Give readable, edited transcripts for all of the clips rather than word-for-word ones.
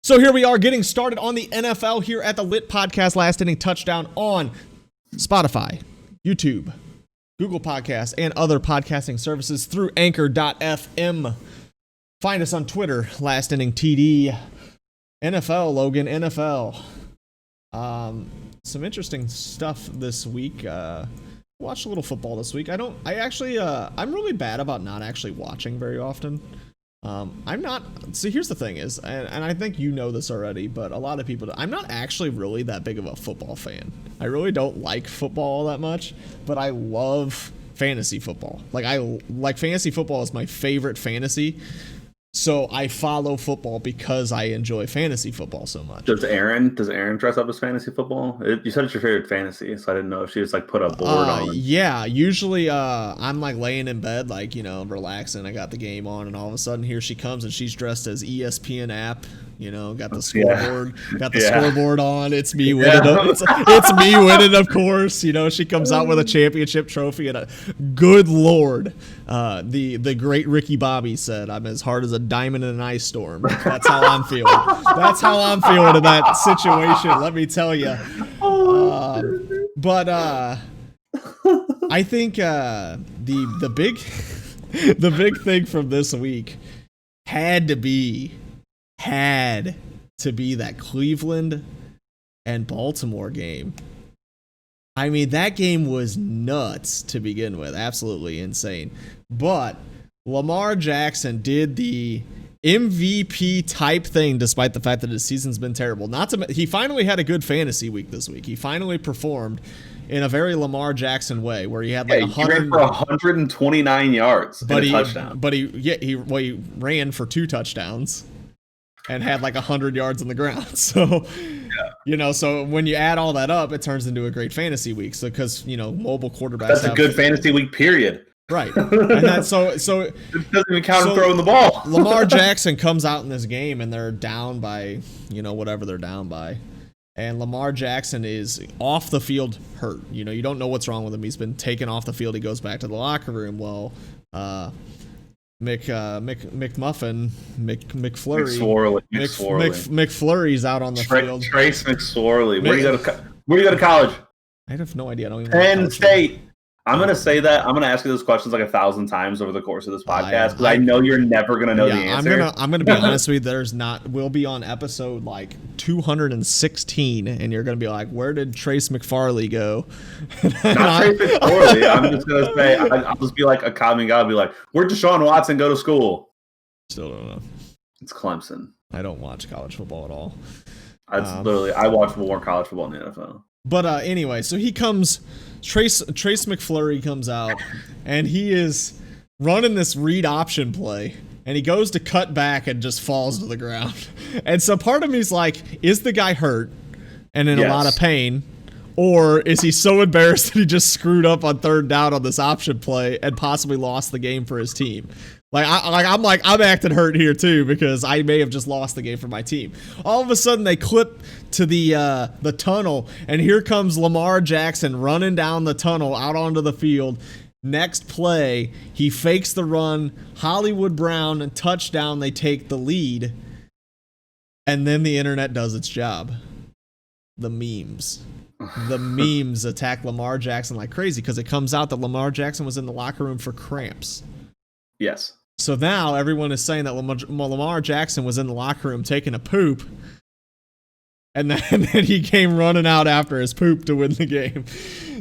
So here we are getting started on the NFL here at the Lit Podcast Last Inning Touchdown on Spotify, YouTube, Google Podcasts, and other podcasting services through Anchor.fm. Find us on Twitter, Last Inning TD. NFL, Logan, NFL. Some interesting stuff this week. Watched a little football this week. I'm really bad about not actually watching very often. See, here's the thing is, and I think you know this already, but a lot of people, I'm not actually really that big of a football fan. I really don't like football that much, but I love fantasy football. Like fantasy football is my favorite fantasy. So I follow football because I enjoy fantasy football so much. Does Aaron dress up as fantasy football? You said it's your favorite fantasy, so I didn't know if she just like put a board on. Yeah, usually I'm like laying in bed, like, you know, relaxing. I got the game on, and all of a sudden here she comes, and she's dressed as ESPN app. You know, got the scoreboard, scoreboard on. It's me winning. It's me winning, of course. You know, she comes out with a championship trophy, and good Lord, the great Ricky Bobby said, "I'm as hard as a diamond in an ice storm." That's how I'm feeling. That's how I'm feeling in that situation. Let me tell you. But I think the big thing from this week had to be that Cleveland and Baltimore game. I mean, that game was nuts to begin with. Absolutely insane. But Lamar Jackson did the MVP type thing despite the fact that his season's been terrible. He finally had a good fantasy week this week. He finally performed in a very Lamar Jackson way, where he had like 129 yards and a touchdown. But he ran for 2 touchdowns and had like 100 yards on the ground. So, you know, so when you add all that up, it turns into a great fantasy week. So, because, you know, mobile quarterbacks. That's a good fantasy week, period. Right. And that's so it doesn't even count him throwing the ball. Lamar Jackson comes out in this game and they're down by, you know, whatever they're down by. And Lamar Jackson is off the field hurt. You know, you don't know what's wrong with him. He's been taken off the field. He goes back to the locker room. Well, McFlurry's out on the field. Trace McSorley. Where do you go to college? I have no idea. I don't even Penn State. I'm going to say that. I'm going to ask you those questions like 1,000 times over the course of this podcast because I know you're never going to know the answer. I'm going to be honest with you. We'll be on episode like 216, and you're going to be like, where did Trace McFarley go? Not Trace McFarley. I'm just going to say, I'll just be like a common guy. I'll be like, where'd Deshaun Watson go to school? Still don't know. It's Clemson. I don't watch college football at all. I watch more college football in the NFL. But anyway, so he comes, Trace McFlurry comes out, and he is running this read option play, and he goes to cut back and just falls to the ground. And so part of me is like, is the guy hurt and in a lot of pain, or is he so embarrassed that he just screwed up on 3rd down on this option play and possibly lost the game for his team? I'm acting hurt here too because I may have just lost the game for my team. All of a sudden they clip to the tunnel, and here comes Lamar Jackson running down the tunnel out onto the field. Next play, he fakes the run, Hollywood Brown, touchdown, they take the lead. And then the internet does its job. The memes attack Lamar Jackson like crazy because it comes out that Lamar Jackson was in the locker room for cramps. Yes. So now everyone is saying that Lamar Jackson was in the locker room taking a poop, and then he came running out after his poop to win the game.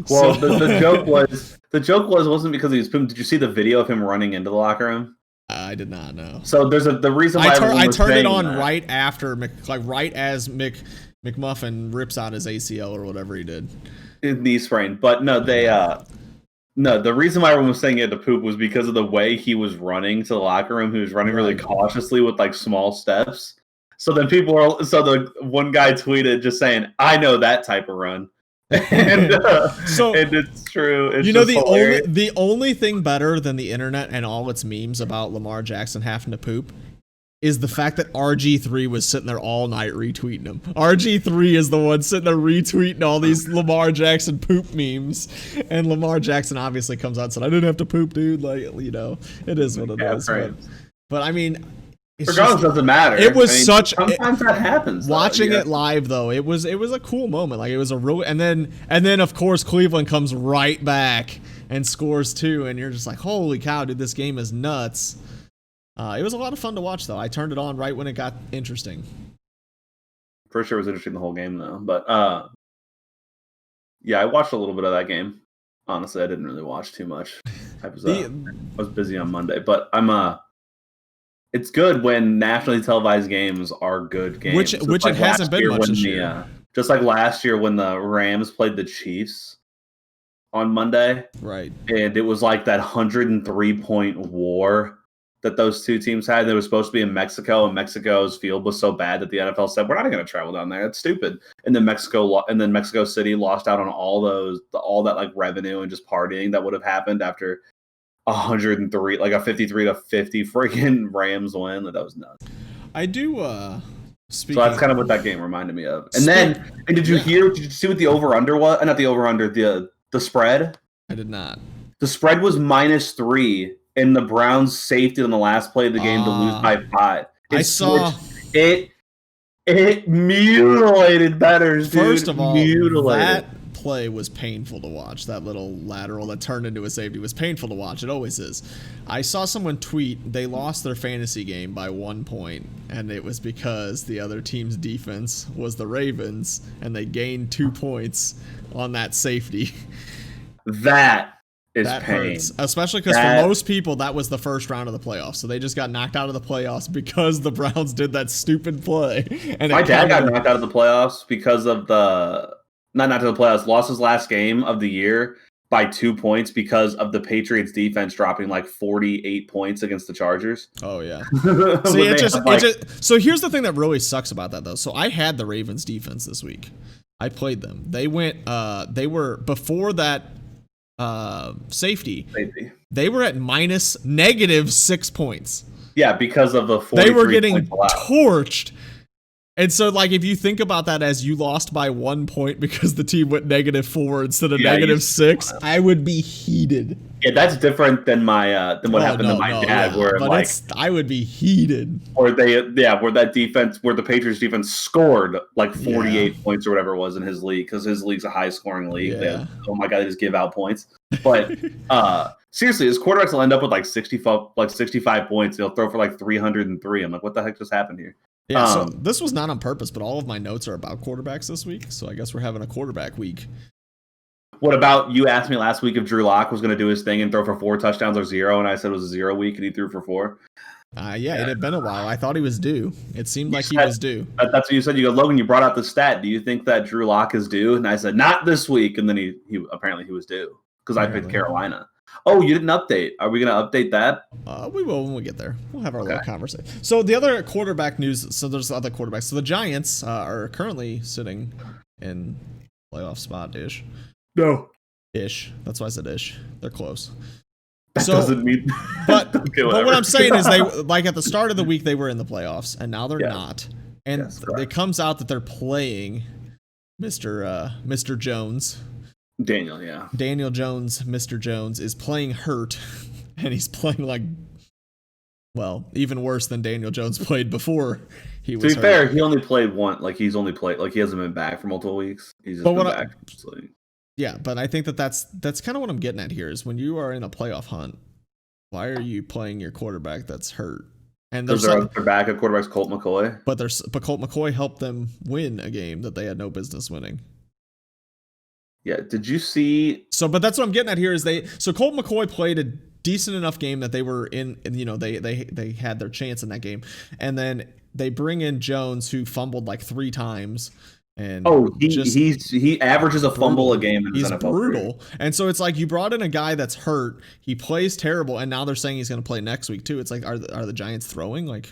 Well, the joke wasn't because he was pooping. Did you see the video of him running into the locker room? I did not know. So there's the reason why I turned it on right after, right as McMuffin rips out his ACL or whatever he did. Knee sprain, but no, No, the reason why everyone was saying he had to poop was because of the way he was running to the locker room. He was running really cautiously with like small steps. So then the one guy tweeted just saying, "I know that type of run," and it's true. It's the only thing better than the internet and all its memes about Lamar Jackson having to poop is the fact that RG3 was sitting there all night retweeting him. RG3 is the one sitting there retweeting all these Lamar Jackson poop memes. And Lamar Jackson obviously comes out and said, I didn't have to poop, dude. Like, you know, it is what it is. But I mean, regardless, doesn't matter. It was sometimes that happens. Watching it live though, it was a cool moment. Like it was a real, and then of course Cleveland comes right back and scores 2, and you're just like, holy cow, dude, this game is nuts. It was a lot of fun to watch, though. I turned it on right when it got interesting. For sure, it was interesting the whole game, though. But yeah, I watched a little bit of that game. Honestly, I didn't really watch too much. I was busy on Monday, but it's good when nationally televised games are good games. Which it hasn't been much this year. Just like last year when the Rams played the Chiefs on Monday, right? And it was like that 103-point war that those two teams had. They were supposed to be in Mexico, and Mexico's field was so bad that the NFL said, we're not going to travel down there. It's stupid. And then Mexico City lost out on all that like revenue and just partying that would have happened after 103, like a 53-50 freaking Rams win. That was nuts. I do. So that's kind of what that game reminded me of. And did you see what the over-under was? Not the over-under, the spread? I did not. The spread was -3. And the Browns safety on the last play of the game to lose by 5. I saw it mutilated bettors, dude. First of all, that play was painful to watch. That little lateral that turned into a safety was painful to watch. It always is. I saw someone tweet they lost their fantasy game by 1 point, and it was because the other team's defense was the Ravens, and they gained 2 points on that safety. That pain. Hurts, especially because for most people that was the first round of the playoffs, so they just got knocked out of the playoffs because the Browns did that stupid play. And my dad got knocked out of the playoffs because of lost his last game of the year by 2 points because of the Patriots defense dropping like 48 points against the Chargers. Oh yeah. So here's the thing that really sucks about that though. So I had the Ravens defense this week. I played them. They were before that safety. They were at -6 points. Yeah, because of the 43 they were getting torched. And so, like, if you think about that as you lost by 1 point because the team went -4 instead of -6, I would be heated. Yeah, that's different than what happened to my dad, yeah. where but I would be heated. Where the Patriots defense scored like 48 points or whatever it was in his league, because his league's a high scoring league. Yeah. Oh my god, they just give out points. But seriously, his quarterbacks will end up with like 65 points. They'll throw for like 303. I'm like, what the heck just happened here? Yeah, so this was not on purpose, but all of my notes are about quarterbacks this week, so I guess we're having a quarterback week. What about, you asked me last week if Drew Lock was going to do his thing and throw for 4 touchdowns or 0, and I said it was a 0 week, and he threw for 4? Yeah, it had been a while. I thought he was due. It seemed like he was due. That's what you said. You go, Logan, you brought out the stat. Do you think that Drew Lock is due? And I said, not this week. And then he apparently he was due because I picked Carolina. Oh, you didn't update. Are we going to update that? We will when we get there. We'll have our little conversation. So the other quarterback news, so there's other quarterbacks. So the Giants are currently sitting in playoff spot-ish. No. Ish. That's why I said ish. They're close. That doesn't mean... But what I'm saying is, they like at the start of the week, they were in the playoffs, and now they're not. And it comes out that they're playing Mr. Jones. Daniel Jones, Mr. Jones, is playing hurt, and he's playing like, well, even worse than Daniel Jones played before he was hurt. To be fair, he only played one. Like, he hasn't been back for multiple weeks. He's just been back. Yeah, but I think that's kind of what I'm getting at here is when you are in a playoff hunt, why are you playing your quarterback that's hurt? And their backup quarterback's Colt McCoy. But Colt McCoy helped them win a game that they had no business winning. Yeah, did you see? So, but that's what I'm getting at here is Colt McCoy played a decent enough game that they were in, and they had their chance in that game, and then they bring in Jones, who fumbled like 3 times. And he averages a fumble a game. He's brutal. And so it's like you brought in a guy that's hurt. He plays terrible, and now they're saying he's going to play next week too. It's like, are the Giants throwing? Like,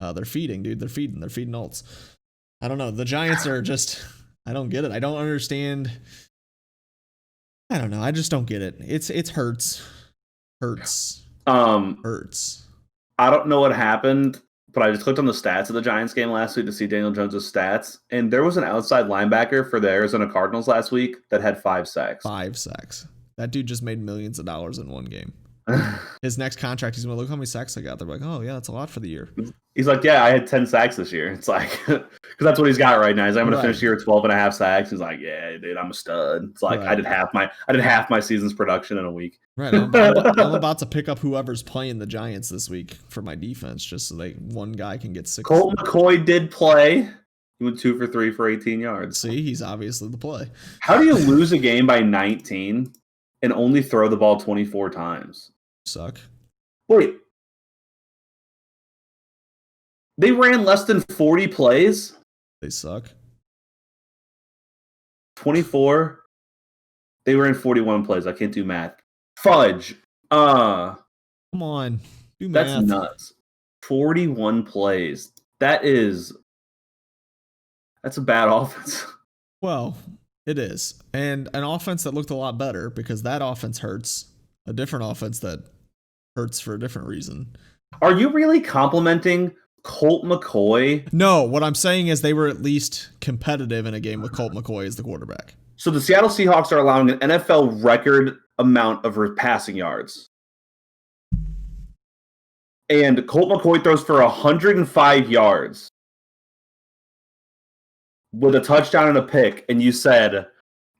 they're feeding, dude. They're feeding Alts. I don't know. The Giants are just. I don't get it. I don't understand. I don't know. I just don't get it. It's hurts. I don't know what happened, but I just clicked on the stats of the Giants game last week to see Daniel Jones' stats, and there was an outside linebacker for the Arizona Cardinals last week that had 5 sacks. 5 sacks. That dude just made millions of dollars in one game. His next contract, he's gonna look how many sacks I got. They're like, oh yeah, that's a lot for the year. He's like, yeah, I had 10 sacks this year. It's like, because that's what he's got right now. He's like, I'm gonna finish the year at 12.5 sacks. He's like, yeah, dude, I'm a stud. It's like I did half my season's production in a week. Right, I'm about to pick up whoever's playing the Giants this week for my defense, just so one guy can get 6. Colt McCoy did play. He went 2 for 3 for 18 yards. See, he's obviously the play. How do you lose a game by 19 and only throw the ball 24 times? Suck. Wait. They ran less than 40 plays? They suck. 24. They ran 41 plays. I can't do math. Fudge. Come on. Do math. That's nuts. 41 plays. That's a bad offense. Well, it is. And an offense that looked a lot better because that offense hurts. A different offense that hurts for a different reason. Are you really complimenting Colt McCoy? No, what I'm saying is they were at least competitive in a game with Colt McCoy as the quarterback. So the Seattle Seahawks are allowing an NFL record amount of passing yards. And Colt McCoy throws for 105 yards with a touchdown and a pick, and you said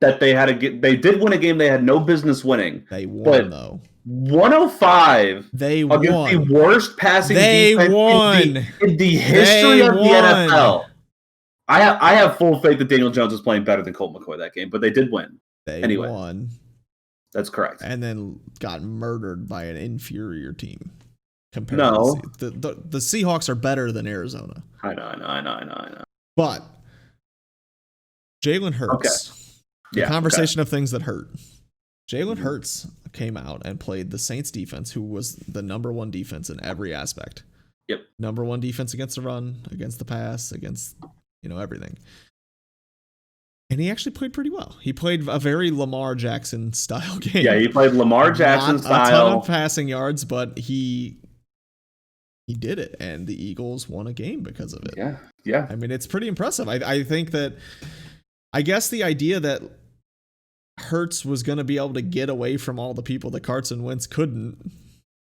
that they did win a game they had no business winning. They won, though. 105 they against won. The worst passing they defense won. In the history of the NFL. I have full faith that Daniel Jones was playing better than Colt McCoy that game, but they did win. They won. That's correct. And then got murdered by an inferior team. No. The Seahawks are better than Arizona. I know. But Jalen Hurts. Okay. The conversation of things that hurt. Jalen Hurts came out and played the Saints defense, who was the number 1 defense in every aspect. Yep. Number 1 defense against the run, against the pass, against, everything. And he actually played pretty well. He played a very Lamar Jackson style game. Yeah, he played Lamar Jackson style. A ton of passing yards, but he did it, and the Eagles won a game because of it. Yeah. I mean, it's pretty impressive. I think that, I guess the idea that Hurts was going to be able to get away from all the people that Carson Wentz couldn't,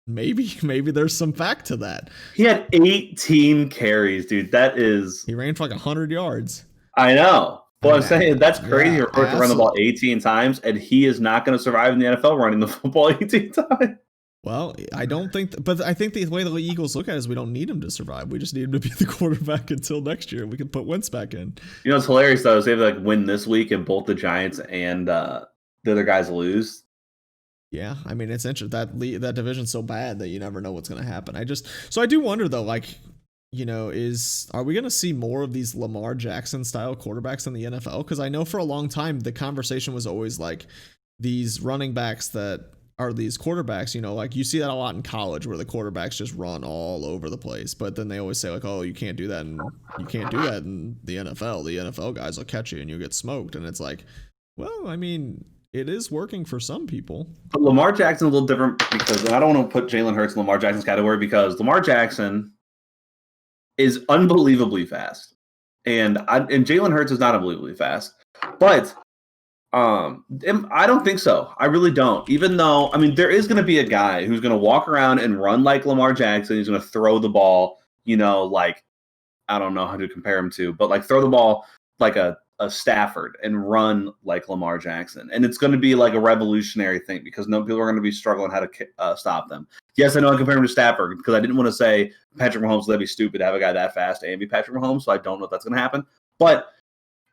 maybe there's some fact to that. He had 18 carries, dude. He ran for like 100 yards. I know. But I'm saying that's crazy for Hurts to run the ball 18 times, and he is not going to survive in the NFL running the football 18 times. Well, I don't think, but I think the way the Eagles look at it is we don't need him to survive. We just need him to be the quarterback until next year. We can put Wentz back in. You know, it's hilarious though. Is they have to win this week, and both the Giants and the other guys lose. Yeah, I mean, it's interesting that division's so bad that you never know what's going to happen. So I do wonder though, are we going to see more of these Lamar Jackson style quarterbacks in the NFL? Because I know for a long time the conversation was always like these running backs that are these quarterbacks, you see that a lot in college where the quarterbacks just run all over the place. But then they always say oh, you can't do that, and you can't do that in the NFL. The NFL guys will catch you and you'll get smoked. And it's like, well, I mean, it is working for some people. But Lamar Jackson's a little different because I don't want to put Jalen Hurts in Lamar Jackson's category because Lamar Jackson is unbelievably fast, and Jalen Hurts is not unbelievably fast, but. I don't think so. I really don't. Even though, there is going to be a guy who's going to walk around and run like Lamar Jackson. He's going to throw the ball, I don't know how to compare him to, but throw the ball like a Stafford and run like Lamar Jackson. And it's going to be like a revolutionary thing because no people are going to be struggling how to stop them. Yes, I know I compare him to Stafford because I didn't want to say Patrick Mahomes, that'd be stupid to have a guy that fast and be Patrick Mahomes. So I don't know if that's going to happen, but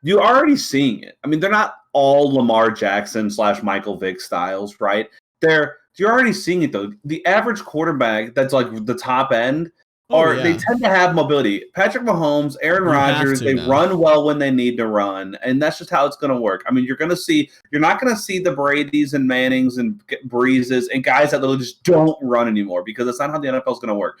you're already seeing it. They're not all Lamar Jackson / Michael Vick styles, right? You're already seeing it though. The average quarterback that's like the top end, they tend to have mobility. Patrick Mahomes, Aaron Rodgers, they run well when they need to run, and that's just how it's going to work. You're not going to see the Bradys and Mannings and Breezes and guys that literally just don't run anymore because that's not how the NFL is going to work.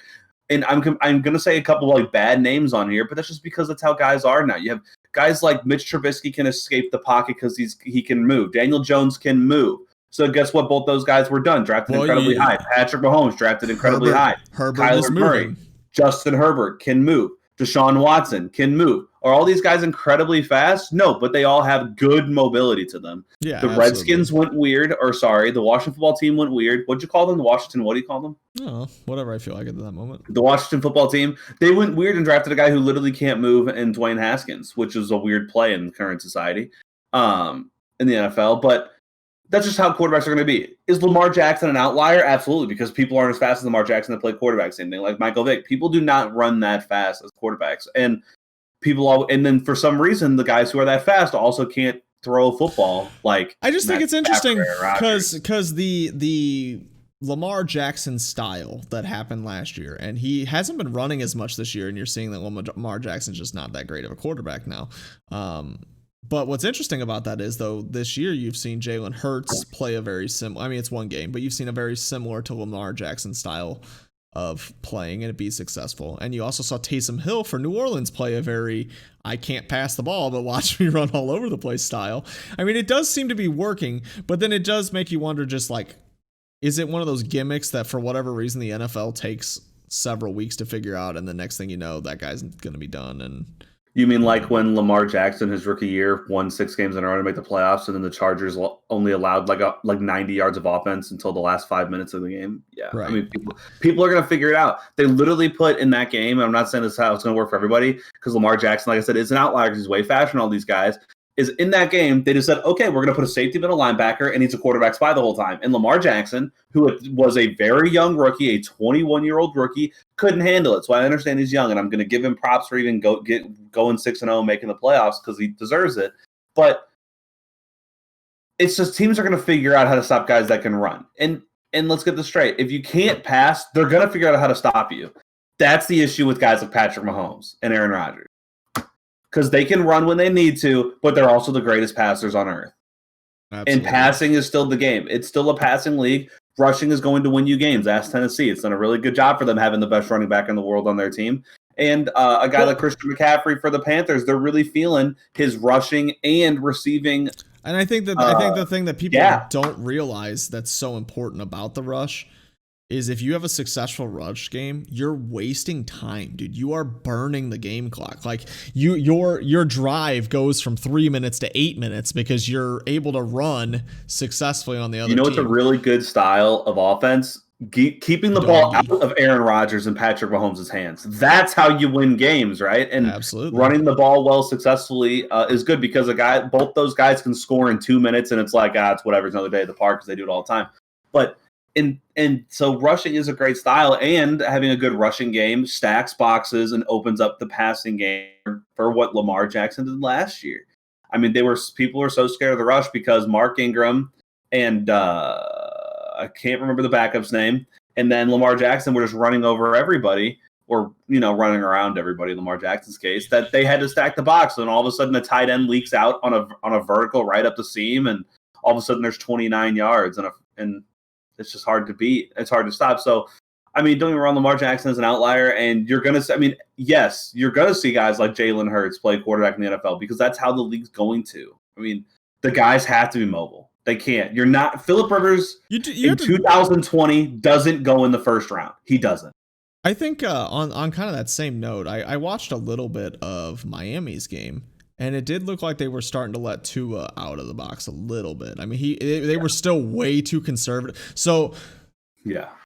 And I'm going to say a couple of bad names on here, but that's just because that's how guys are now. You have guys like Mitch Trubisky can escape the pocket because he can move. Daniel Jones can move. So guess what? Both those guys were done, drafted incredibly high. Patrick Mahomes drafted incredibly high. Herbert Kyler was Murray. moving. Justin Herbert can move. Deshaun Watson can move. Are all these guys incredibly fast? No, but they all have good mobility to them. Yeah, the absolutely. Redskins went weird, the Washington football team went weird. What'd you call them? What do you call them? Oh, whatever I feel like at that moment. The Washington football team, they went weird and drafted a guy who literally can't move in Dwayne Haskins, which is a weird play in current society in the NFL. But that's just how quarterbacks are going to be. Is Lamar Jackson an outlier? Absolutely, because people aren't as fast as Lamar Jackson that play quarterback. Same thing like Michael Vick. People do not run that fast as quarterbacks. And and then for some reason, the guys who are that fast also can't throw a football. Like I just think it's interesting because the Lamar Jackson style that happened last year, and he hasn't been running as much this year, and you're seeing that Lamar Jackson's just not that great of a quarterback now. But what's interesting about that is, though, this year you've seen Jalen Hurts play a very similar, I mean, it's one game, but you've seen a very similar to Lamar Jackson style of playing and be successful. And you also saw Taysom Hill for New Orleans play a very, I can't pass the ball, but watch me run all over the place style. I mean, it does seem to be working, but then it does make you wonder, just like, is it one of those gimmicks that for whatever reason the NFL takes several weeks to figure out, and the next thing you know, that guy's going to be done? And you mean like when Lamar Jackson, his rookie year, won 6 games in a row to make the playoffs, and then the Chargers only allowed like 90 yards of offense until the last 5 minutes of the game? Yeah, right. I mean, people are going to figure it out. They literally put in that game, and I'm not saying this is how it's going to work for everybody, because Lamar Jackson, like I said, is an outlier because he's way faster than all these guys. Is in that game, they just said, okay, we're going to put a safety middle linebacker, and he's a quarterback spy the whole time. And Lamar Jackson, who was a very young rookie, a 21-year-old rookie, couldn't handle it. So I understand he's young, and I'm going to give him props for even going 6-0, making the playoffs, because he deserves it. But it's just teams are going to figure out how to stop guys that can run. And let's get this straight. If you can't pass, they're going to figure out how to stop you. That's the issue with guys like Patrick Mahomes and Aaron Rodgers. Because they can run when they need to, but they're also the greatest passers on earth. Absolutely. And passing is still the game. It's still a passing league. Rushing is going to win you games. Ask Tennessee. It's done a really good job for them having the best running back in the world on their team. And a guy like Christian McCaffrey for the Panthers, they're really feeling his rushing and receiving. And I think the thing that people don't realize that's so important about the rush is if you have a successful rush game, you're wasting time, dude. You are burning the game clock. Like your drive goes from 3 minutes to 8 minutes because you're able to run successfully on the other team. It's a really good style of offense? Keeping the ball out of Aaron Rodgers and Patrick Mahomes' hands. That's how you win games, right? And absolutely, running the ball well successfully is good because both those guys can score in 2 minutes, and it's like, it's whatever, it's another day at the park because they do it all the time. But And so rushing is a great style, and having a good rushing game stacks boxes and opens up the passing game for what Lamar Jackson did last year. I mean, people were so scared of the rush because Mark Ingram and I can't remember the backup's name, and then Lamar Jackson were just running over everybody, or running around everybody in Lamar Jackson's case, that they had to stack the box, and all of a sudden a tight end leaks out on a vertical right up the seam, and all of a sudden there's 29 yards and it's just hard to beat. It's hard to stop. So, I mean, don't get me wrong, Lamar Jackson is an outlier, and you're going to see guys like Jalen Hurts play quarterback in the NFL because that's how the league's going to. I mean, the guys have to be mobile. They can't. You're not. Phillip Rivers in 2020 doesn't go in the first round. He doesn't. I think on kind of that same note, I watched a little bit of Miami's game. And it did look like they were starting to let Tua out of the box a little bit. I mean, they were still way too conservative. So,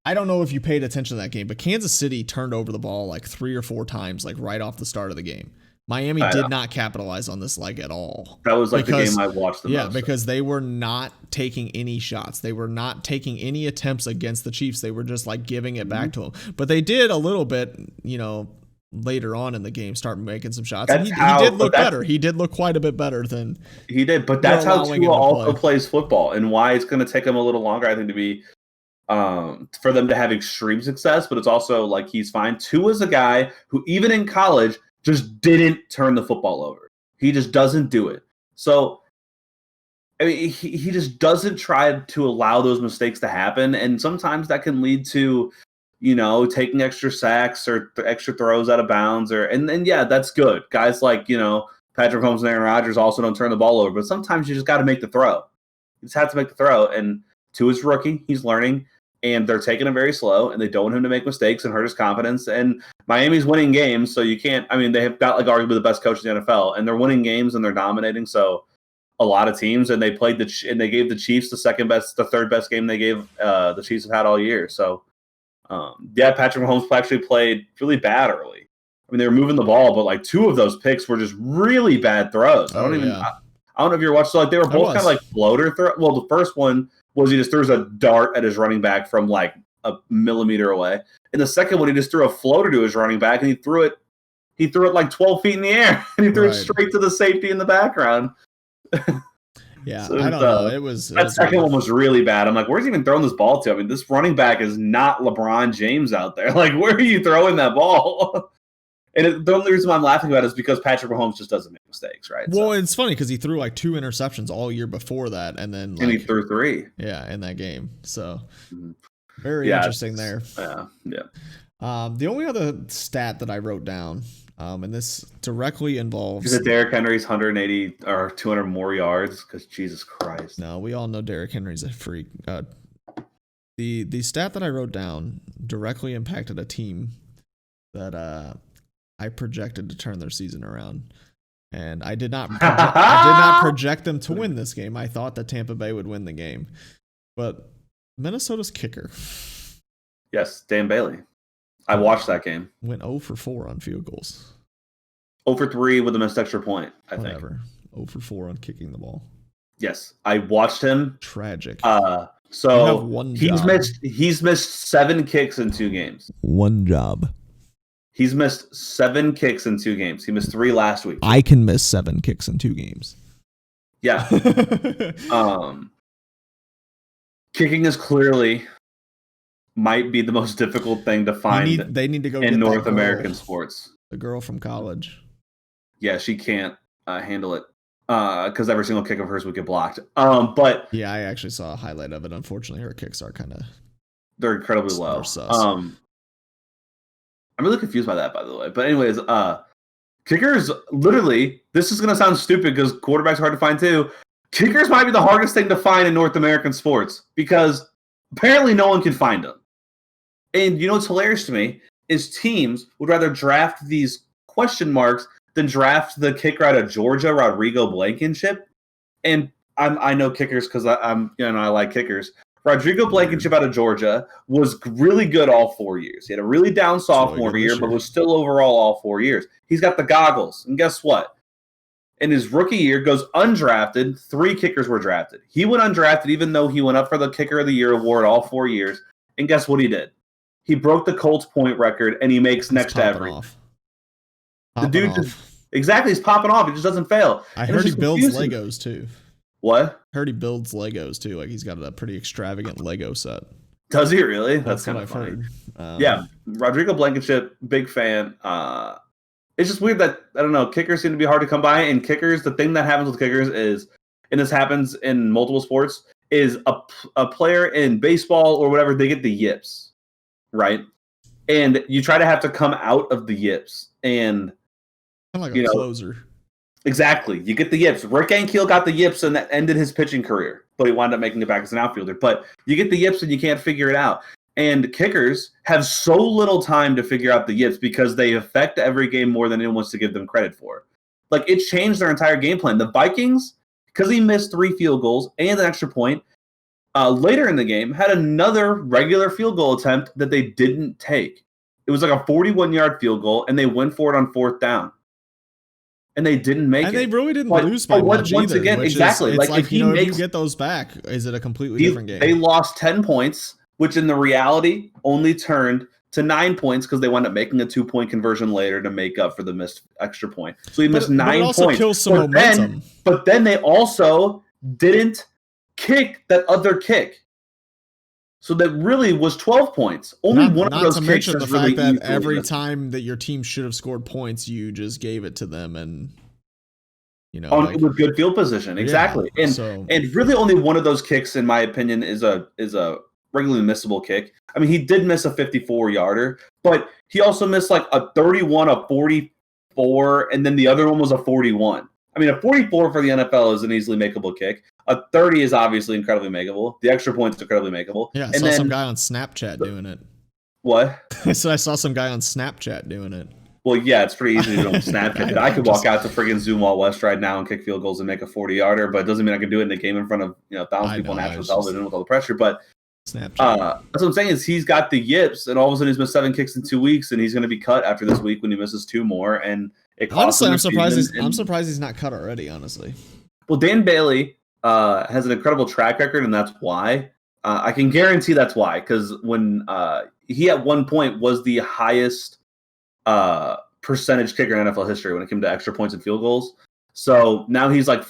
I don't know if you paid attention to that game, but Kansas City turned over the ball like 3 or 4 times, like right off the start of the game. Miami did not capitalize on this leg at all. That was the game I watched the most. Yeah, because they were not taking any shots. They were not taking any attempts against the Chiefs. They were just like giving it back to them. But they did a little bit, later on in the game, start making some shots. And he did look better. He did look quite a bit better than he did. But that's how Tua also plays football, and why it's going to take him a little longer, I think, to be for them to have extreme success. But it's also like he's fine. Tua's a guy who, even in college, just didn't turn the football over. He just doesn't do it. So, I mean, he just doesn't try to allow those mistakes to happen, and sometimes that can lead to taking extra sacks or extra throws out of bounds, and that's good. Guys like, Patrick Mahomes and Aaron Rodgers also don't turn the ball over, but sometimes you just got to make the throw. You just have to make the throw. And to his rookie, he's learning. and they're taking it very slow, and they don't want him to make mistakes and hurt his confidence. And Miami's winning games, so you can't. I mean, they have got like arguably the best coach in the NFL, and they're winning games and they're dominating. So a lot of teams, and they played and they gave the Chiefs the third best game they gave the Chiefs have had all year. So Patrick Mahomes actually played really bad early. I mean, they were moving the ball, but like 2 of those picks were just really bad throws. I don't know if you're watching. So like they were both kind of like floater throw. Well, the first one was he just throws a dart at his running back from like a millimeter away, and the second one he just threw a floater to his running back, and he threw it like 12 feet in the air, and he threw it straight to the safety in the background. Yeah, so I don't know. It was second one was really bad. I'm like, where's he even throwing this ball to? I mean, this running back is not LeBron James out there. Like, where are you throwing that ball? And the only reason why I'm laughing about it is because Patrick Mahomes just doesn't make mistakes, right? Well, it's funny because he threw like 2 interceptions all year before that, and then he threw 3. Yeah, in that game. So very interesting there. Yeah. The only other stat that I wrote down, and this directly involves is it Derrick Henry's 180 or 200 more yards? Because Jesus Christ. No, we all know Derrick Henry's a freak. The stat that I wrote down directly impacted a team that I projected to turn their season around, and I did not project them to win this game. I thought that Tampa Bay would win the game, but Minnesota's kicker, yes, Dan Bailey. I watched that game. Went 0 for 4 on field goals. 0 for 3 with a missed extra point, I think. 0 for 4 on kicking the ball. Yes, I watched him. Tragic. So he's missed 7 kicks in 2 games. One job. He's missed 7 kicks in 2 games. He missed 3 last week. I can miss 7 kicks in 2 games. Yeah. Kicking is clearly might be the most difficult thing to find. They need to go in North American sports. The girl from college. Yeah, she can't handle it because every single kick of hers would get blocked. But yeah, I actually saw a highlight of it. Unfortunately, her kicks are they're incredibly low. I'm really confused by that, by the way. But anyways, kickers, literally, this is going to sound stupid because quarterbacks are hard to find too. Kickers might be the hardest thing to find in North American sports because apparently no one can find them. And you know what's hilarious to me is teams would rather draft these question marks than draft the kicker out of Georgia, Rodrigo Blankenship. And I know kickers because I like kickers. Rodrigo Blankenship out of Georgia was really good all 4 years. He had a really down sophomore year, but was still overall all 4 years. He's got the goggles. And guess what? In his rookie year, goes undrafted. 3 kickers were drafted. He went undrafted even though he went up for the Kicker of the Year award all 4 years. And guess what he did? He broke the Colts point record, and he makes next to every. The dude exactly, he's popping off. He just doesn't fail. I heard he builds Legos too. What? Heard he builds Legos too. Like he's got a pretty extravagant Lego set. Does he really? That's kind what of I've funny. Heard. Yeah, Rodrigo Blankenship, big fan. It's just weird that I don't know. Kickers seem to be hard to come by, and kickers. The thing that happens with kickers is, and this happens in multiple sports, is a player in baseball or whatever, they get the yips, right? And you try to have to come out of the yips, and kind of like a closer. Exactly. You get the yips. Rick Ankiel got the yips and that ended his pitching career, but he wound up making it back as an outfielder. But you get the yips and you can't figure it out. And kickers have so little time to figure out the yips because they affect every game more than anyone wants to give them credit for. Like, it changed their entire game plan. The Vikings, because he missed 3 field goals and an extra point, later in the game, had another regular field goal attempt that they didn't take. It was like a 41-yard field goal, and they went for it on 4th down. And they didn't make it. And they really didn't lose by much once either. Again, exactly. It's like if you get those back, is it a completely different game? They lost 10 points, which in the reality only turned to 9 points because they wound up making a 2-point conversion later to make up for the missed extra point. So he missed 9 points. But it also kills some momentum. But then they also didn't kick that other kick. So that really was 12 points. Only one of those kicks. Not to mention the fact that every time that your team should have scored points, you just gave it to them, and with good field position, exactly. Yeah, and really only one of those kicks, in my opinion, is a regularly missable kick. I mean, he did miss a 54-yarder, but he also missed like a 31, a 44, and then the other one was a 41. I mean, a 44 for the NFL is an easily makeable kick. A 30 is obviously incredibly makeable. The extra point's incredibly makeable. Yeah, I and saw then, some guy on Snapchat doing it. What? So I saw some guy on Snapchat doing it. Well, yeah, it's pretty easy to do on Snapchat. I could walk out to friggin' Zoom Wall West right now and kick field goals and make a 40-yarder, but it doesn't mean I can do it in a game in front of thousands of people on national television with all the pressure. But Snapchat. That's what I'm saying is he's got the yips, and all of a sudden he's missed 7 kicks in 2 weeks, and he's going to be cut after this week when he misses 2 more. And it costs honestly, him I'm surprised he's not cut already. Honestly, well, Dan Bailey has an incredible track record, and that's why. I can guarantee that's why, because when he at one point was the highest percentage kicker in NFL history when it came to extra points and field goals. So now he's like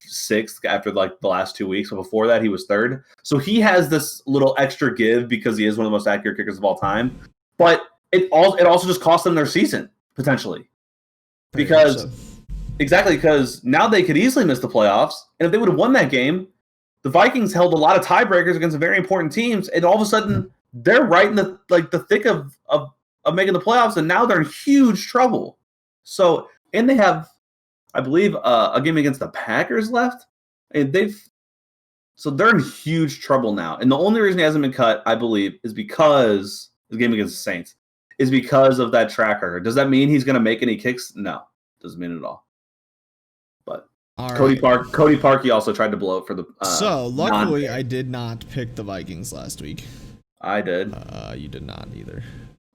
sixth after like the last 2 weeks. But before that, he was third. So he has this little extra give because he is one of the most accurate kickers of all time. But it also just cost them their season potentially because now they could easily miss the playoffs, and if they would have won that game, the Vikings held a lot of tiebreakers against very important teams, and all of a sudden they're right in the thick of making the playoffs, and now they're in huge trouble. So, and they have, I believe, a game against the Packers left, and they're in huge trouble now. And the only reason he hasn't been cut, I believe, is because the game against the Saints is because of that track record. Does that mean he's going to make any kicks? No, doesn't mean it at all. But Cody Parkey also tried to blow it for the. So luckily, I did not pick the Vikings last week. I did. You did not either.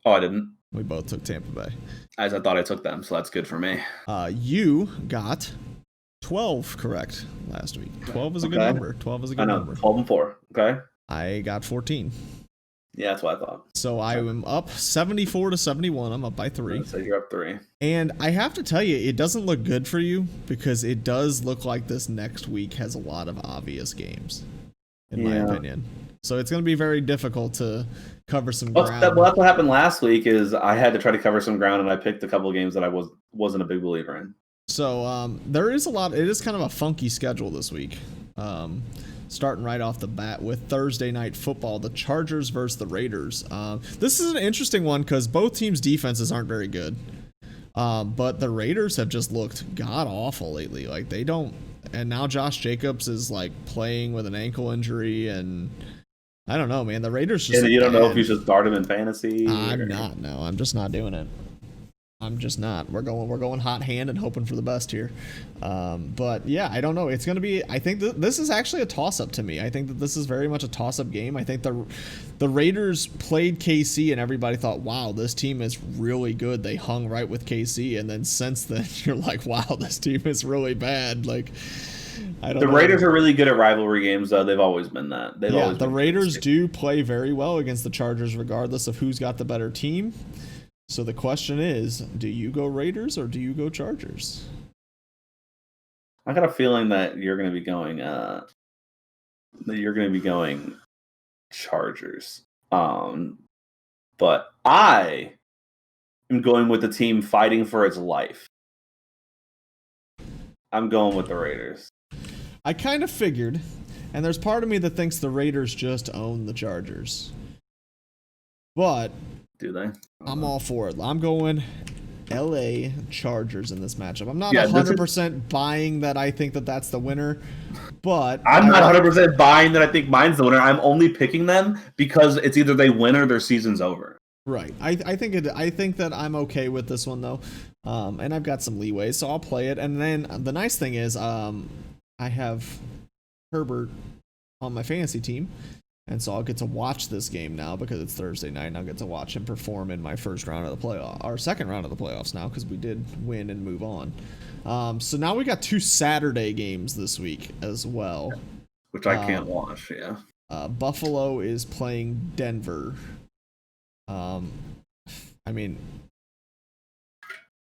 Oh, I didn't. We both took Tampa Bay. As I thought I took them, so that's good for me. You got 12 correct last week. 12 is a good number. 12 is a good number. 12 and 4. Okay. I got 14. Yeah, that's what I thought. So I am up 74 to 71. I'm up by 3. So you're up 3. And I have to tell you, it doesn't look good for you because it does look like this next week has a lot of obvious games, in my opinion. So it's going to be very difficult to cover some ground. Well, that's what happened last week is I had to try to cover some ground, and I picked a couple of games that I wasn't a big believer in. So there is a lot. It is kind of a funky schedule this week. Starting right off the bat with Thursday night football, the Chargers versus the Raiders. This is an interesting one because both teams' defenses aren't very good. But the Raiders have just looked god-awful lately. Like, they don't... And now Josh Jacobs is, like, playing with an ankle injury, and... I don't know, man. The Raiders just... And you don't know if you should start him in fantasy? I'm not, no. I'm just not doing it. I'm just not. We're going hot hand and hoping for the best here. But yeah, I don't know. It's going to be, I think this is actually a toss-up to me. I think that this is very much a toss-up game. I think the Raiders played KC and everybody thought, wow, this team is really good. They hung right with KC. And then since then, you're like, wow, this team is really bad. Like, I don't know. The Raiders are really good at rivalry games, though. They've always been that. The Raiders do play very well against the Chargers, regardless of who's got the better team. So the question is, do you go Raiders or do you go Chargers? I got a feeling that you're going to be going. Chargers. But I am going with the team fighting for its life. I'm going with the Raiders. I kind of figured, and there's part of me that thinks the Raiders just own the Chargers. But do they? I'm all for it. I'm going LA Chargers in this matchup. I'm not 100% buying that I think that that's the winner, but I'm not 100% buying that I think mine's the winner. I'm only picking them because it's either they win or their season's over. Right. I think that I'm okay with this one though, and I've got some leeway, so I'll play it. And then the nice thing is, I have Herbert on my fantasy team. And so I'll get to watch this game now because it's Thursday night, and I'll get to watch him perform in my first round of the playoff, or second round of the playoffs now, because we did win and move on. So now we got 2 Saturday games this week as well, which I can't watch. Yeah. Buffalo is playing Denver. I mean,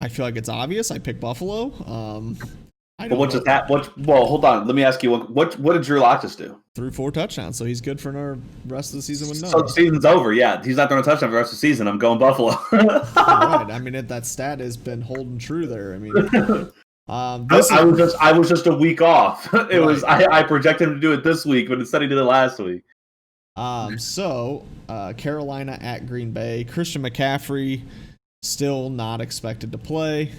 I feel like it's obvious. I pick Buffalo. But what's that? Well, hold on. Let me ask you. What did Drew Lock just do? Threw 4 touchdowns, so he's good for the rest of the season with none. So the season's over. Yeah, he's not throwing a touchdown for the rest of the season. I'm going Buffalo. Right. I mean, that stat has been holding true there. I mean, I was just a week off. I projected him to do it this week, but instead he did it last week. So Carolina at Green Bay. Christian McCaffrey still not expected to play.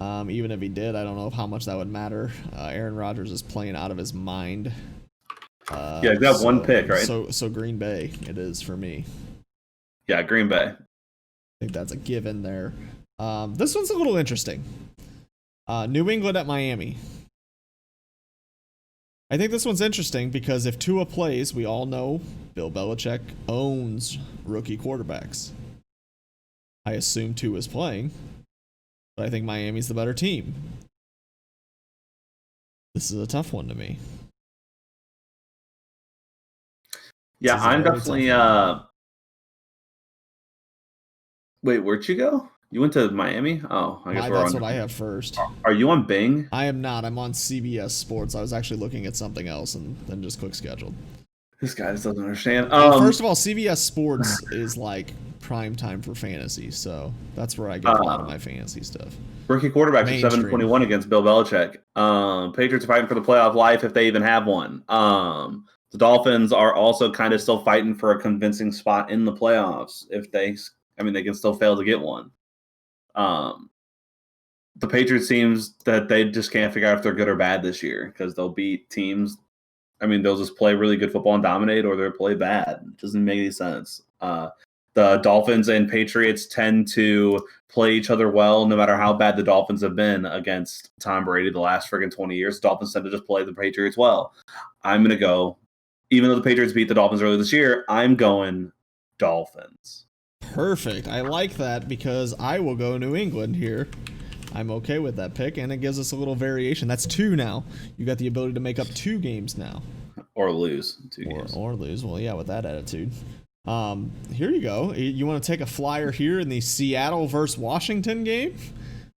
Even if he did, I don't know how much that would matter. Aaron Rodgers is playing out of his mind. Yeah, you got one pick, right? So Green Bay it is for me. Yeah, Green Bay. I think that's a given there. This one's a little interesting. New England at Miami. I think this one's interesting because if Tua plays, we all know Bill Belichick owns rookie quarterbacks. I assume Tua's playing, but I think Miami's the better team. This is a tough one to me. Yeah, I'm definitely. Wait, where'd you go? You went to Miami? Oh, I guess that's what I have first. Are you on Bing? I am not. I'm on CBS Sports. I was actually looking at something else and then just click scheduled. This guy just doesn't understand. First of all, CBS Sports is like prime time for fantasy, so that's where I get a lot of my fantasy stuff. Rookie quarterbacks are 7-21 against Bill Belichick. Patriots are fighting for the playoff life if they even have one. The Dolphins are also kind of still fighting for a convincing spot in the playoffs. They can still fail to get one. The Patriots seems that they just can't figure out if they're good or bad this year because they'll beat teams. They'll just play really good football and dominate, or they'll play bad. It doesn't make any sense. The Dolphins and Patriots tend to play each other well, no matter how bad the Dolphins have been against Tom Brady the last friggin' 20 years. The Dolphins tend to just play the Patriots well. I'm going to go, even though the Patriots beat the Dolphins earlier this year, I'm going Dolphins. Perfect. I like that because I will go New England here. I'm okay with that pick, and it gives us a little variation. That's 2 now. You got the ability to make up 2 games now. Or lose 2 games. Or lose. Well, yeah, with that attitude. Here you go. You want to take a flyer here in the Seattle versus Washington game?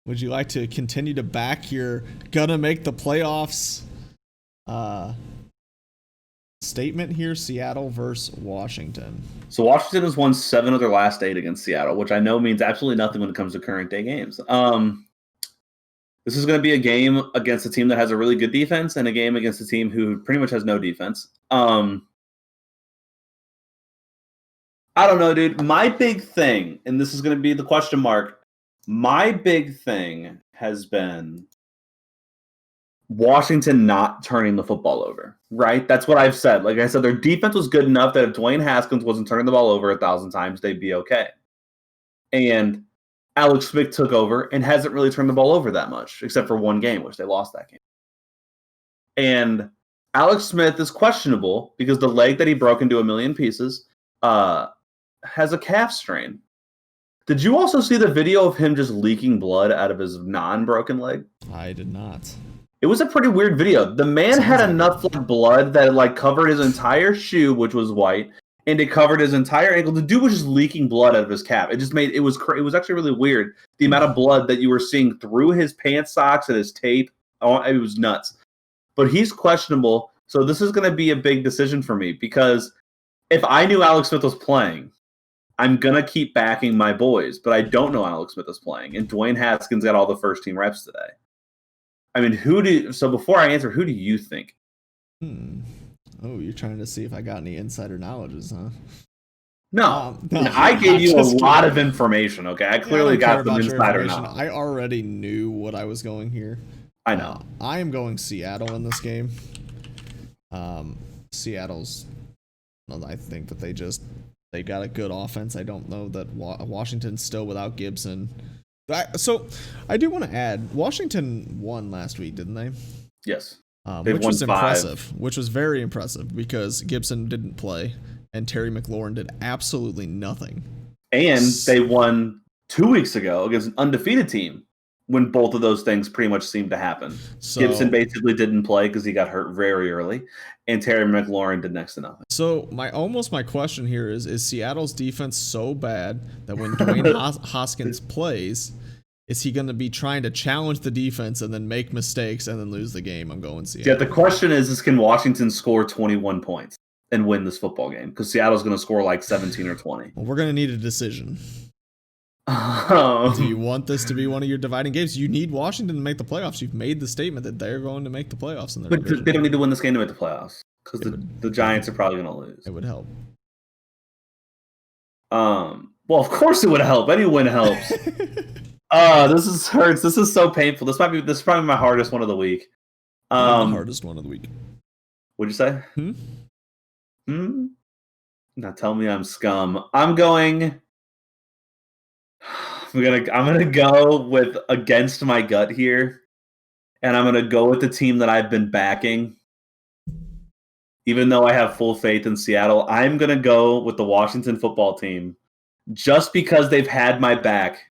Would you like to continue to back your gonna make the playoffs statement here? Seattle versus Washington. So Washington has won 7 of their last 8 against Seattle, which I know means absolutely nothing when it comes to current day games. This is going to be a game against a team that has a really good defense and a game against a team who pretty much has no defense. I don't know, dude. My big thing, and this is going to be the question mark, my big thing has been Washington not turning the football over, right? That's what I've said. Like I said, their defense was good enough that if Dwayne Haskins wasn't turning the ball over 1,000 times, they'd be okay. And Alex Smith took over and hasn't really turned the ball over that much, except for one game, which they lost that game. And Alex Smith is questionable because the leg that he broke into a million pieces has a calf strain. Did you also see the video of him just leaking blood out of his non-broken leg? I did not. It was a pretty weird video. The man had enough blood that covered his entire shoe, which was white, and it covered his entire ankle. The dude was just leaking blood out of his calf. It was actually really weird. The amount of blood that you were seeing through his pants socks and his tape. Oh, it was nuts. But he's questionable. So this is going to be a big decision for me because if I knew Alex Smith was playing, I'm going to keep backing my boys. But I don't know Alex Smith is playing. And Dwayne Haskins got all the first team reps today. So before I answer, who do you think? Oh, you're trying to see if I got any insider knowledges, huh? No, I gave you a lot of information, okay? I clearly got some insider knowledge. I already knew what I was going here. I know. I am going Seattle in this game. Seattle's, I think that they got a good offense. I don't know that Washington's still without Gibson. So I do want to add, Washington won last week, didn't they? Yes. Which was impressive, which was very impressive because Gibson didn't play and Terry McLaurin did absolutely nothing. And they won 2 weeks ago against an undefeated team when both of those things pretty much seemed to happen. So, Gibson basically didn't play because he got hurt very early, and Terry McLaurin did next to nothing. So my question here is Seattle's defense so bad that when Dwayne Haskins plays, is he going to be trying to challenge the defense and then make mistakes and then lose the game? I'm going Seattle. Yeah, the question is can Washington score 21 points and win this football game? Because Seattle's going to score 17 or 20. Well, we're going to need a decision. Do you want this to be one of your dividing games? You need Washington to make the playoffs. You've made the statement that they're going to make the playoffs in their division. They don't need to win this game to make the playoffs because the Giants are probably going to lose. It would help. Well, of course it would help. Any win helps. This is hurts. This is so painful. This is probably my hardest one of the week. The hardest one of the week. What'd you say? Now tell me I'm scum. I'm gonna go with against my gut here, and I'm gonna go with the team that I've been backing. Even though I have full faith in Seattle, I'm gonna go with the Washington football team, just because they've had my back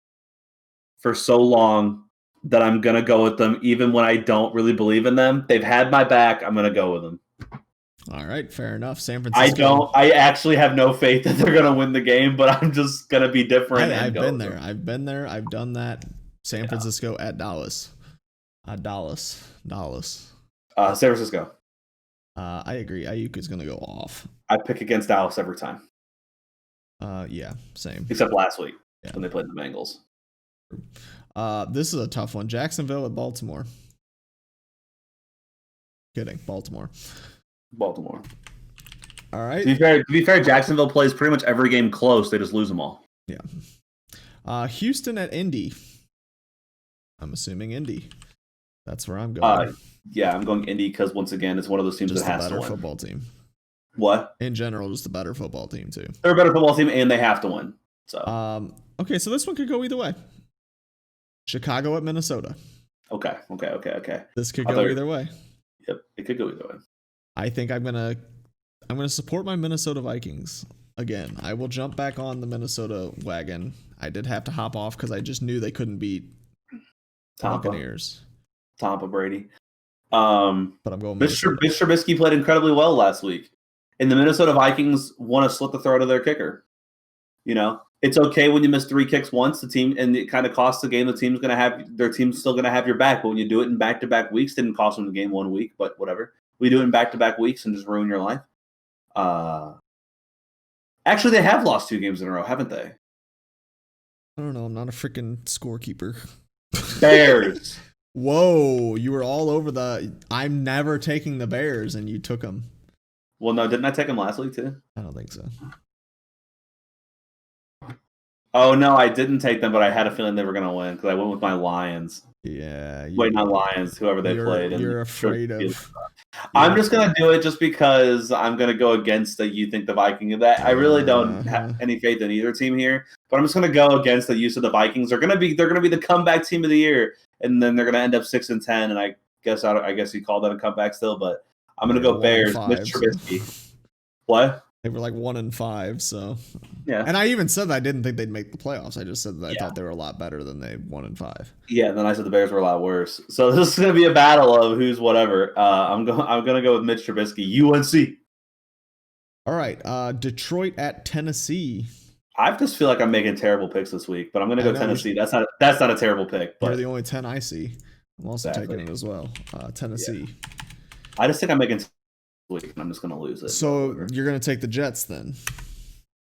for so long that I'm gonna go with them, even when I don't really believe in them. They've had my back. I'm gonna go with them. All right, fair enough. San Francisco. I actually have no faith that they're gonna win the game, but I'm just gonna be different. I've been there. I've done that. San Francisco at Dallas. Dallas. San Francisco. I agree. Ayuk is gonna go off. I pick against Dallas every time. Yeah, same. Except last week when they played the Bengals. This is a tough one. Jacksonville at Baltimore. Kidding, Baltimore. All right. To be fair, Jacksonville plays pretty much every game close. They just lose them all. Yeah. Houston at Indy. I'm assuming Indy. That's where I'm going. Yeah, I'm going Indy because once again, it's one of those teams just that has to win. Better football team. What? In general, just a better football team too. They're a better football team, and they have to win. So. Okay, so this one could go either way. Chicago at Minnesota. Okay. This could go either way. Yep, it could go either way. I think I'm gonna support my Minnesota Vikings again. I will jump back on the Minnesota wagon. I did have to hop off because I just knew they couldn't beat Buccaneers. Tampa Brady. But I'm going. Mitch Trubisky played incredibly well last week, and the Minnesota Vikings want to slit the throat of their kicker. It's okay when you miss 3 kicks once, the team, and it kind of costs the game. Their team's still gonna have your back. But when you do it in back-to-back weeks, didn't cost them the game 1 week, but whatever. We do it in back-to-back weeks and just ruin your life. Actually, they have lost 2 games in a row, haven't they? I don't know. I'm not a freaking scorekeeper. Bears. Whoa, you were all over I'm never taking the Bears, and you took them. Well, no, didn't I take them last week too? I don't think so. Oh, no, I didn't take them, but I had a feeling they were going to win because I went with my Lions. Yeah. Wait, not Lions, whoever they played. You're afraid of. I'm just going to do it just because I'm going to go against that you think the Vikings. I really don't have any faith in either team here, but I'm just going to go against the use of the Vikings. They're going to be the comeback team of the year, and then they're going to end up 6-10, and I guess you call that a comeback still, but I'm going to go Bears. Mitch Trubisky. What? They were like 1-5, so yeah. And I even said that I didn't think they'd make the playoffs. I just said that I thought they were a lot better than they 1-5. Yeah, and then I said the Bears were a lot worse. So this is going to be a battle of who's whatever. I'm going to go with Mitch Trubisky. UNC. All right, Detroit at Tennessee. I just feel like I'm making terrible picks this week, but I'm going to go Tennessee. That's not a terrible pick. But you're the only 10 I see. I'm also taking it as well. Tennessee. Yeah. I just think I'm making week, and I'm just going to lose it. So you're going to take the Jets then?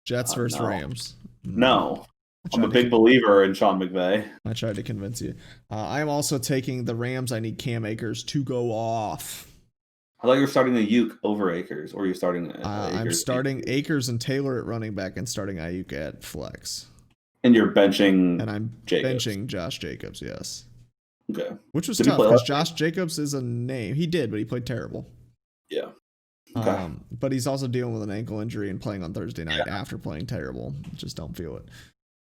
Jets versus Rams. No. I'm a big believer in Sean McVay. I tried to convince you. I am also taking the Rams. I need Cam Akers to go off. I thought you were starting Ayuk over Akers, or you're starting Akers. I'm starting Akers and Taylor at running back and starting Ayuk at flex. And you're benching And I'm benching Josh Jacobs, yes. Okay. Which was tough because Josh Jacobs is a name. He did, but he played terrible. Yeah. Okay. But he's also dealing with an ankle injury and playing on Thursday night after playing terrible. Just don't feel it.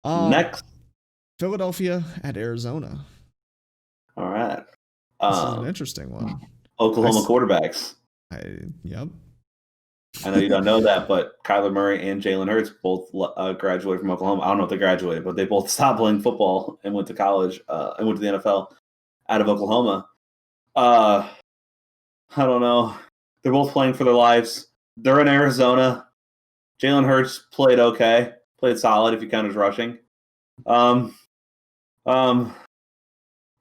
Next. Philadelphia at Arizona. All right. This is an interesting one. Oklahoma quarterbacks. Yep. I know you don't know that, but Kyler Murray and Jalen Hurts both graduated from Oklahoma. I don't know if they graduated, but they both stopped playing football and went to college and went to the NFL out of Oklahoma. I don't know. They're both playing for their lives. They're in Arizona. Jalen Hurts played okay. Played solid if you count as rushing. I don't know.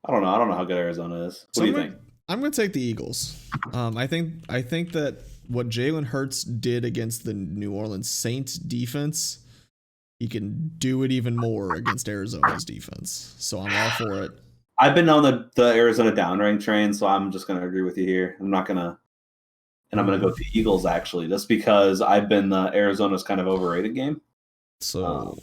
I don't know how good Arizona is. What do you think? I'm going to take the Eagles. I think that what Jalen Hurts did against the New Orleans Saints defense, he can do it even more against Arizona's defense. So I'm all for it. I've been on the Arizona downrank train, so I'm just going to agree with you here. I'm going to go with the Eagles, actually, just because I've been Arizona's kind of overrated game. So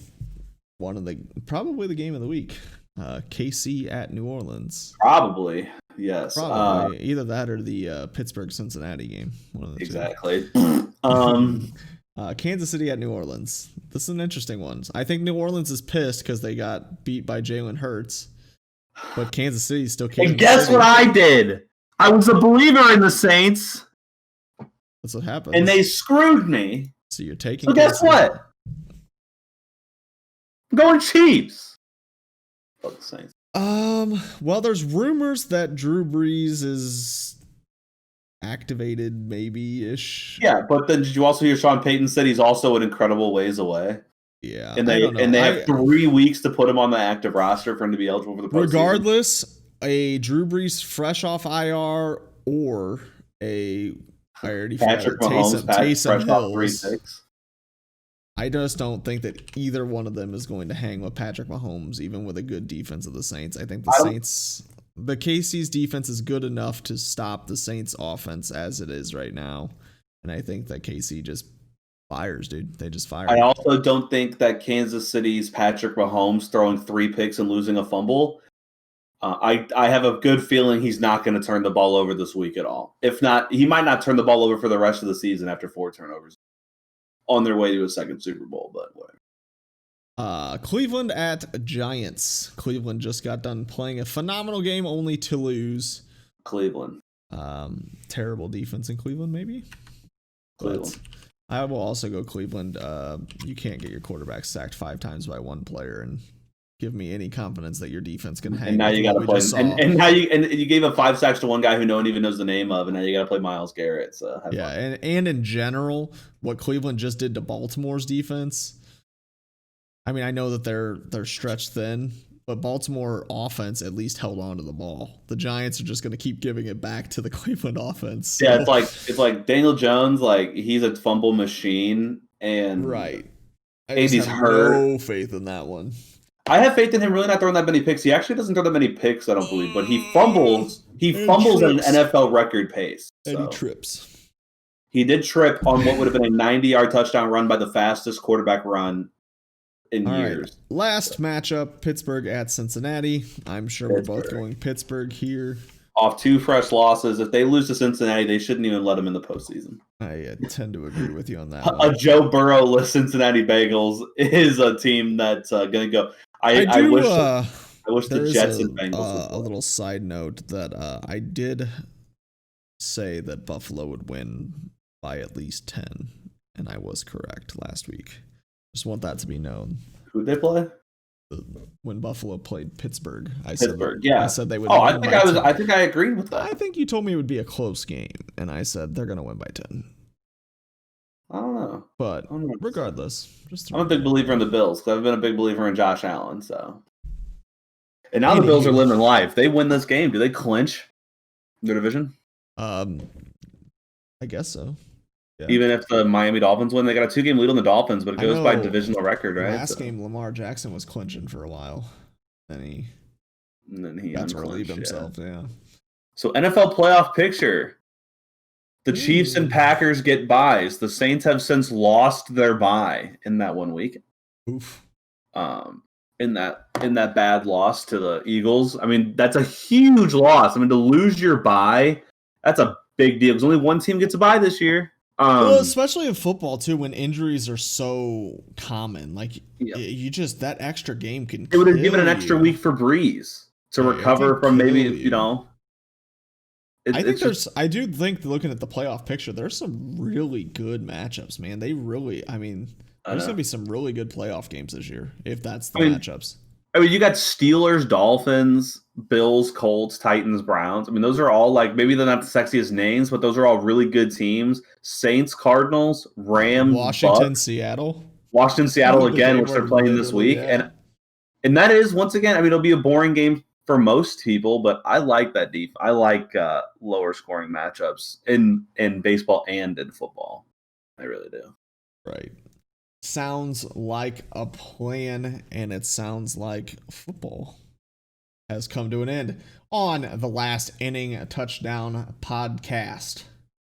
probably the game of the week. KC at New Orleans. Probably, yes. Probably either that or the Pittsburgh-Cincinnati game. One of the Exactly. Kansas City at New Orleans. This is an interesting one. I think New Orleans is pissed because they got beat by Jalen Hurts, but Kansas City still can't. And guess what I did? I was a believer in the Saints. That's what happened. And they screwed me. So you're taking. So guess what? I'm going Chiefs. Fuck the Saints. Well, there's rumors that Drew Brees is activated, maybe-ish. Yeah, but then did you also hear Sean Payton said he's also an incredible ways away? Yeah, and they have 3 weeks to put him on the active roster for him to be eligible for the postseason. Regardless, a Drew Brees fresh off IR or a Patrick Mahomes fresh off 3 picks. I just don't think that either one of them is going to hang with Patrick Mahomes, even with a good defense of the Saints. I think the KC's defense is good enough to stop the Saints offense as it is right now. And I think that KC just fires, dude. They just fire. I also don't think that Kansas City's Patrick Mahomes throwing 3 picks and losing a fumble. I have a good feeling he's not going to turn the ball over this week at all. If not, he might not turn the ball over for the rest of the season after 4 turnovers on their way to a second Super Bowl, but whatever. Cleveland at Giants. Cleveland just got done playing a phenomenal game only to lose. Cleveland. Terrible defense in Cleveland, maybe? Cleveland. But I will also go Cleveland. You can't get your quarterback sacked 5 times by one player and give me any confidence that your defense can hang. And now you got to play. And now you gave up 5 sacks to one guy who no one even knows the name of, and now you got to play Myles Garrett. So yeah, and in general, what Cleveland just did to Baltimore's defense. I mean, I know that they're stretched thin, but Baltimore offense at least held on to the ball. The Giants are just going to keep giving it back to the Cleveland offense. So. Yeah, it's like Daniel Jones, like he's a fumble machine, and right. Andy's hurt. No faith in that one. I have faith in him really not throwing that many picks. He actually doesn't throw that many picks, I don't believe, but he fumbles. He fumbles at an NFL record pace. And he trips. He did trip on what would have been a 90-yard touchdown run by the fastest quarterback run in years. Right. Last matchup, Pittsburgh at Cincinnati. I'm sure we're both going Pittsburgh here. Off 2 fresh losses. If they lose to Cincinnati, they shouldn't even let them in the postseason. I tend to agree with you on that one. A Joe Burrow-less Cincinnati Bengals is a team that's going to go. I wish the Jets and Bengals. A little side note that I did say that Buffalo would win by at least 10, and I was correct last week. Just want that to be known. Who'd they play? When Buffalo played Pittsburgh, I said they would. Oh, I think I agreed with that. I think you told me it would be a close game, and I said they're going to win by 10. I don't know, but regardless, I'm a big believer in the Bills because I've been a big believer in Josh Allen. So, and now the Bills are living life. They win this game. Do they clinch their division? I guess so. Yeah. Even if the Miami Dolphins win, they got a 2-game lead on the Dolphins, but it goes by divisional record, right? Last game, Lamar Jackson was clinching for a while. And then he got to relieve himself. Yeah. So NFL playoff picture. The Chiefs and Packers get byes. The Saints have since lost their bye in that one week. Oof. In that bad loss to the Eagles. I mean, that's a huge loss. I mean, to lose your bye, that's a big deal because only one team gets a bye this year. Well, especially in football too, when injuries are so common, like you just that extra game can. It would have given an extra week for Breeze to recover from maybe I do think looking at the playoff picture, there's some really good matchups, man. There's gonna be some really good playoff games this year if that's the matchups. I mean, you got Steelers, Dolphins, Bills, Colts, Titans, Browns. I mean, those are all maybe they're not the sexiest names, but those are all really good teams. Saints, Cardinals, Rams, Washington, Bucks. Seattle again, which they're playing this week. Yeah. And that is, once again, I mean, it'll be a boring game for most people, but I like that deep. I like lower scoring matchups in baseball and in football. I really do. Right. Sounds like a plan, and it sounds like football has come to an end on the Last Inning Touchdown podcast.